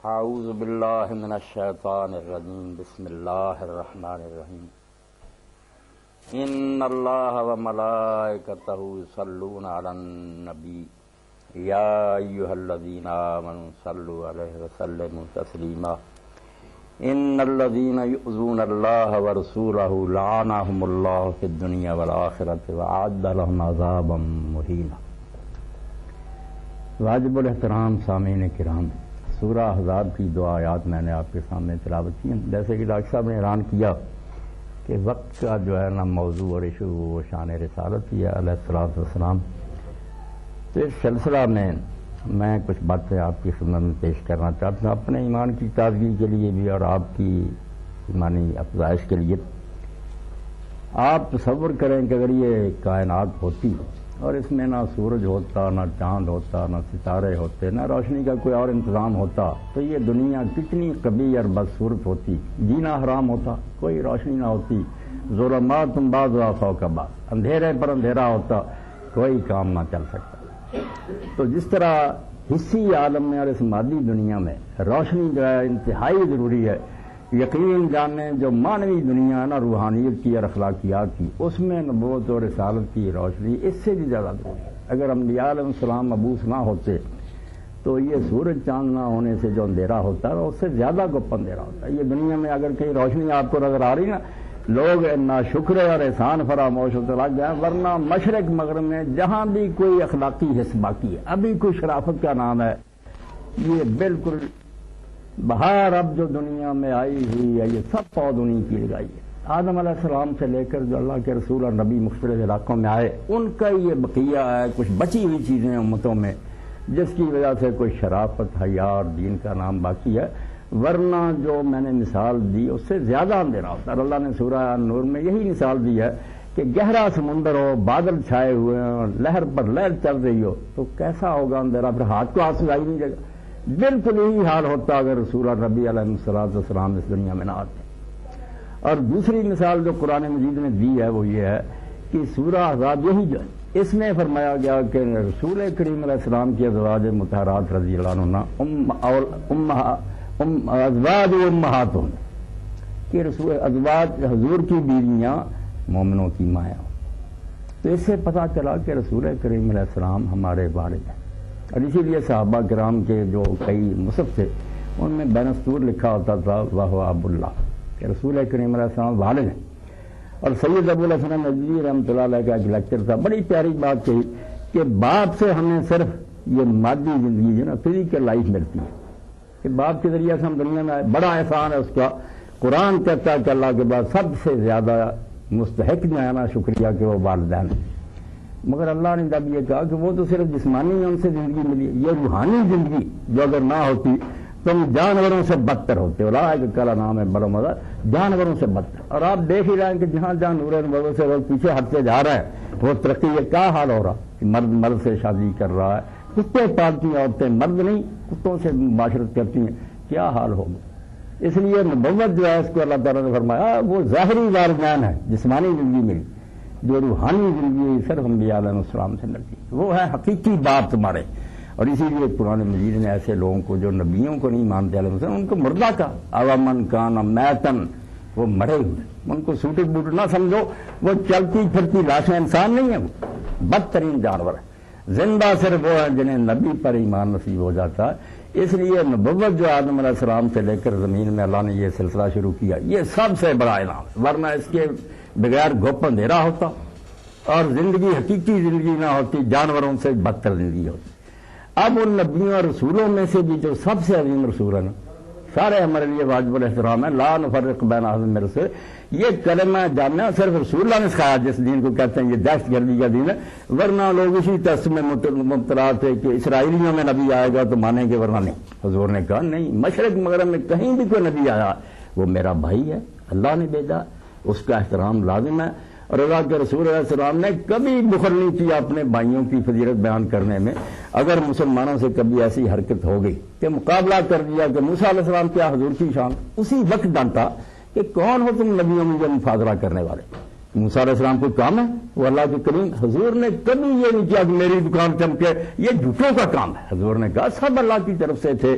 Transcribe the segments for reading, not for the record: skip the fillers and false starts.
اعوذ باللہ من الشیطان الرجیم بسم اللہ الرحمن الرحیم ان اللہ وملائکتہ یصلون علی النبی یا ایھا الذین آمنوا صلوا علیہ وسلموا تسلیما ان الذین یؤذون اللہ ورسولہ لعنہم اللہ فی الدنیا والآخرۃ وأعد لهم عذابا مہینا۔ واجب الاحترام سامعین کرام، سورہ احزاب کی دو آیات میں نے آپ کے سامنے تلاوت کی ہیں۔ جیسے کہ ڈاکٹر صاحب نے اعلان کیا کہ وقت کا جو ہے نا موضوع اور ایشو وہ شان رسالت ہی ہے علیہ الصلوۃ والسلام۔ تو اس سلسلہ میں کچھ باتیں آپ کی خدمت میں پیش کرنا چاہتا ہوں، اپنے ایمان کی تازگی کے لیے بھی اور آپ کی ایمانی افزائش کے لیے۔ آپ تصور کریں کہ اگر یہ کائنات ہوتی اور اس میں نہ سورج ہوتا، نہ چاند ہوتا، نہ ستارے ہوتے، نہ روشنی کا کوئی اور انتظام ہوتا، تو یہ دنیا کتنی قبیح اور بدصورت ہوتی، جینا حرام ہوتا، کوئی روشنی نہ ہوتی، ظلمات بعضھا فوق بعض، اندھیرے پر اندھیرا ہوتا، کوئی کام نہ چل سکتا۔ تو جس طرح حصی عالم میں اور اس مادی دنیا میں روشنی جو ہے انتہائی ضروری ہے، یقین جانیں جو مانوی دنیا ہے نا روحانیت کی اور اخلاقیات کی، اس میں نبوت اور رسالت کی روشنی اس سے بھی زیادہ ضروری ہے۔ اگر انبیاء علیہ السلام مبعوث نہ ہوتے تو یہ سورج چاند نہ ہونے سے جو اندھیرا ہوتا ہے اس سے زیادہ گپ اندھیرا ہوتا ہے۔ یہ دنیا میں اگر کہیں روشنی آپ کو نظر آ رہی نا، لوگ ناشکر اور احسان فراموش ہوتے لگ گئے، ورنہ مشرق مغرب میں جہاں بھی کوئی اخلاقی حص باقی ہے، ابھی کوئی شرافت کا نام ہے، یہ بالکل بہار اب جو دنیا میں آئی ہوئی ہے یہ سب پود انہیں کی لگائی ہے۔ آدم علیہ السلام سے لے کر جو اللہ کے رسول اور نبی مختلف علاقوں میں آئے، ان کا یہ بقیہ ہے، کچھ بچی ہوئی چیزیں امتوں میں، جس کی وجہ سے کوئی شرافت، حیا اور دین کا نام باقی ہے، ورنہ جو میں نے مثال دی اس سے زیادہ اندھیرا ہوتا ہے۔ اللہ نے سورہ نور میں یہی مثال دی ہے کہ گہرا سمندر ہو، بادل چھائے ہوئے ہیں، لہر پر لہر چل رہی ہو، تو کیسا ہوگا اندھیرا، پھر ہاتھ کو ہاتھ سجائی نہیں جائے گا۔ بالکل یہی حال ہوتا اگر رسول نبی علیہ السلام اس دنیا میں نہ آتے۔ اور دوسری مثال جو قرآن مجید نے دی ہے وہ یہ ہے کہ سورہ احزاب یہی جو ہے، اس میں فرمایا گیا کہ رسول کریم علیہ السلام کی ازواج مطہرات رضی اللہ عنہ ازواج امہاتہم، کہ رسول ازواج حضور کی بیویاں مومنوں کی مائیں ہوں۔ تو اس سے پتہ چلا کہ رسول کریم علیہ السلام ہمارے والد ہیں، اور اسی لیے صحابہ کرام کے جو کئی مصحف تھے ان میں بینستور لکھا ہوتا تھا وہو ابو اللہ، کہ رسول کریم علیہ السلام والد ہیں۔ اور سید ابو الحسن ندوی رحمۃ اللہ علیہ کا ایک لیکچر تھا، بڑی پیاری بات کہی کہ باپ سے ہمیں صرف یہ مادی زندگی جو نا فزیکل لائف ملتی ہے، کہ باپ کے ذریعے سے ہم دنیا میں آئے، بڑا احسان ہے اس کا۔ قرآن کہتا ہے کہ اللہ کے بعد سب سے زیادہ مستحق جو ہے نا شکریہ کہ وہ والدین ہیں، مگر اللہ نے جب یہ کہا کہ وہ تو صرف جسمانی ان سے زندگی ملی، یہ روحانی زندگی جو اگر نہ ہوتی تم جانوروں سے بدتر ہوتے، اولئک کالانعام بل ہم اضل، جانوروں سے بدتر۔ اور آپ دیکھ ہی رہے ہیں کہ جہاں جہاں نور انور سے وہ پیچھے ہٹتے جا رہا ہے، وہ ترقی یہ کیا حال ہو رہا کہ مرد سے شادی کر رہا ہے، کتے پالتی ہیں عورتیں، مرد نہیں کتوں سے معاشرت کرتی ہیں، کیا حال ہوگا۔ اس لیے نبوت جو ہے اس کو اللہ تعالیٰ نے فرمایا وہ ظاہری والدین ہے، جسمانی زندگی ملی، جو روحانی زندگی صرف انبیاء علیہ السلام سے ملتی وہ ہے حقیقی باپ تمہارے۔ اور اسی لیے قرآن مجید نے ایسے لوگوں کو جو نبیوں کو نہیں مانتے علیہ السلام، ان کو مردہ کا اوامن کان میتن، وہ مرے ہوئے، ان کو سوٹے بوٹے نہ سمجھو، وہ چلتی پھرتی لاشیں، انسان نہیں ہے، وہ بدترین جانور ہے۔ زندہ صرف وہ ہے جنہیں نبی پر ایمان نصیب ہو جاتا ہے۔ اس لیے نبوت جو آدم علیہ السلام سے لے کر زمین میں اللہ نے یہ سلسلہ شروع کیا، یہ سب سے بڑا انعام ہے، ورنہ اس کے بغیر گھپ اندھیرا ہوتا اور زندگی حقیقی زندگی نہ ہوتی، جانوروں سے بدتر زندگی ہوتی۔ اب ان نبیوں اور رسولوں میں سے بھی جو سب سے عظیم رسول ہے نا، سارے ہمارے لیے واجب الاحترام ہے، لا نفرق بین احد من رسول، یہ کلمہ جامعہ صرف رسول اللہ نے سکھایا، جس دین کو کہتے ہیں یہ دہشت گردی کا دین ہے، ورنہ لوگ اسی ٹیسٹ میں مبتلا تھے کہ اسرائیلیوں میں نبی آئے گا تو مانیں گے، ورنہ نہیں۔ حضور نے کہا نہیں، مشرق مغرب میں کہیں بھی کوئی نبی آیا وہ میرا بھائی ہے، اللہ نے بھیجا، اس کا احترام لازم ہے۔ اور اللہ کے رسول علیہ السلام نے کبھی بخل نہیں کیا اپنے بھائیوں کی فضیلت بیان کرنے میں۔ اگر مسلمانوں سے کبھی ایسی حرکت ہو گئی کہ مقابلہ کر دیا کہ موسیٰ علیہ السلام کیا حضور کی شان، اسی وقت ڈانٹا کہ کون ہو تم نبیوں میں جو مفاضلہ کرنے والے، موسیٰ علیہ السلام کو کام ہے؟ وہ اللہ کے کریم حضور نے کبھی یہ نہیں کیا کہ میری دکان چمکے، یہ جھوٹوں کا کام ہے۔ حضور نے کہا سب اللہ کی طرف سے تھے،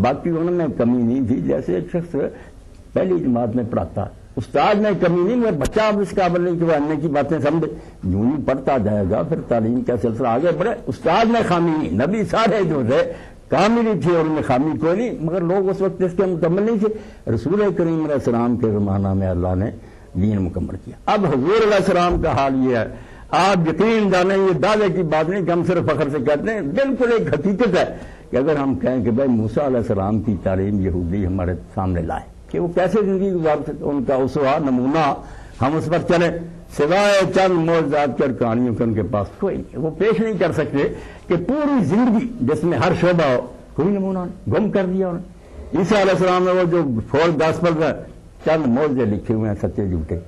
باقی انہوں نے کمی نہیں تھی۔ جیسے ایک شخص پہلی جماعت میں پڑھاتا، استاد نے کمی نہیں، مگر بچہ اب اس قابل نہیں کہ وہ اننے کی باتیں سمجھے، یوں ہی پڑھتا جائے گا، پھر تعلیم کا سلسلہ آگے بڑھے۔ استاد میں خامی نہیں، نبی سارے جو تھے کامل ہی تھے اور ان میں خامی کوئی نہیں، مگر لوگ اس وقت اس کے مکمل نہیں تھے۔ رسول کریم علیہ السلام کے زمانہ میں اللہ نے دین مکمل کیا۔ اب حضور علیہ السلام کا حال یہ ہے، آپ یقین جانیں یہ دعوے کی بات نہیں کہ ہم صرف فخر سے کہتے ہیں، بالکل ایک حقیقت ہے کہ اگر ہم کہیں کہ بھائی موسیٰ علیہ السلام کی تعلیم یہودی ہمارے سامنے لائے کہ وہ کیسے زندگی گزارتے، ان کا اسوہ نمونہ ہم اس پر چلیں، سوائے چند معجزات کی کہانیوں کے ان کے پاس کوئی نہیں، وہ پیش نہیں کر سکتے کہ پوری زندگی جس میں ہر شعبہ ہو، کوئی نمونہ نہیں، گم کر دیا انہوں نے۔ عیسیٰ علیہ السلام نے وہ جو 4 گاسپل میں چند معجزے لکھے ہوئے ہیں سچے جھوٹے،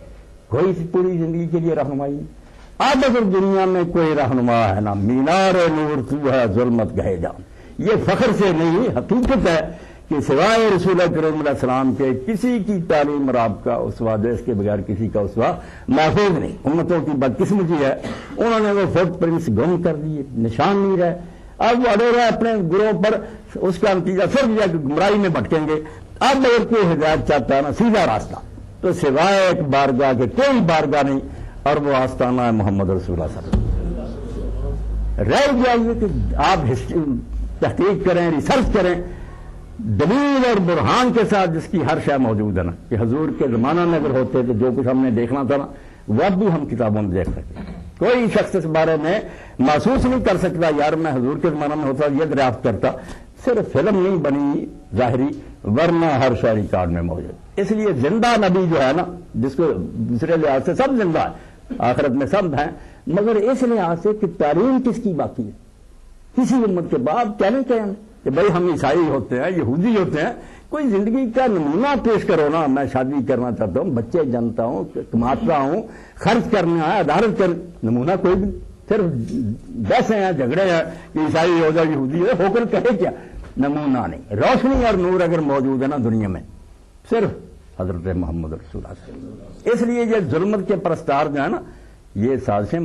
کوئی پوری زندگی کے لیے رہنمائی نہیں۔ اب اگر دنیا میں کوئی رہنما ہے نا، مینار نور تو ہے ظلمت گہے جان، یہ فخر سے نہیں حقیقت ہے کہ سوائے رسول کریم علیہ السلام کے کسی کی تعلیم اور آپ کا اسوہ اس کے بغیر کسی کا اسوہ محفوظ نہیں۔ امتوں کی بدقسمتی ہے، انہوں نے وہ فٹ پرنٹس گم کر دیے، نشان نہیں رہے، اب وہ اڑے رہے اپنے گروہ پر، اس کا نتیجہ صرف یہ کہ گمراہی میں بھٹکیں گے۔ اب اگر کوئی ہدایت چاہتا ہے نا سیدھا راستہ، تو سوائے ایک بارگاہ کے کوئی بارگاہ نہیں، اور وہ آستانہ ہے محمد رسول اللہ صلی اللہ علیہ وسلم۔ رہ گیا یہ کہ آپ تحقیق کریں، ریسرچ کریں، دلیل اور برہان کے ساتھ جس کی ہر شے موجود ہے نا، کہ حضور کے زمانہ میں اگر ہوتے تو جو کچھ ہم نے دیکھنا تھا نا وہ اب بھی ہم کتابوں میں دیکھ سکتے ہیں۔ کوئی شخص اس بارے میں محسوس نہیں کر سکتا یار میں حضور کے زمانہ میں ہوتا یہ دریافت کرتا، صرف فلم نہیں بنی ظاہری، ورنہ ہر شے ریکارڈ میں موجود۔ اس لیے زندہ نبی جو ہے نا، جس کو دوسرے لحاظ سے سب زندہ ہے، آخرت میں سب ہیں، مگر اس لحاظ سے کہ تعلیم کس کی باقی ہے کسی امت کے بعد کہنے کہ بھائی ہم عیسائی ہوتے ہیں، یہودی ہوتے ہیں، کوئی زندگی کا نمونہ پیش کرو نا۔ میں شادی کرنا چاہتا ہوں، بچے جنتا ہوں، کماتا ہوں، خرچ کرنا ہے، عدالت کر، نمونہ کوئی بھی، صرف بحثیں ہیں، جھگڑے ہیں کہ عیسائی ہو جائے یہودی ہو کر کہے کیا، نمونہ نہیں۔ روشنی اور نور اگر موجود ہے نا دنیا میں، صرف حضرت محمد رسول اللہ صلی اللہ علیہ وسلم۔ اس لیے یہ ظلمت کے پرستار جو ہے نا، یہ سازشیں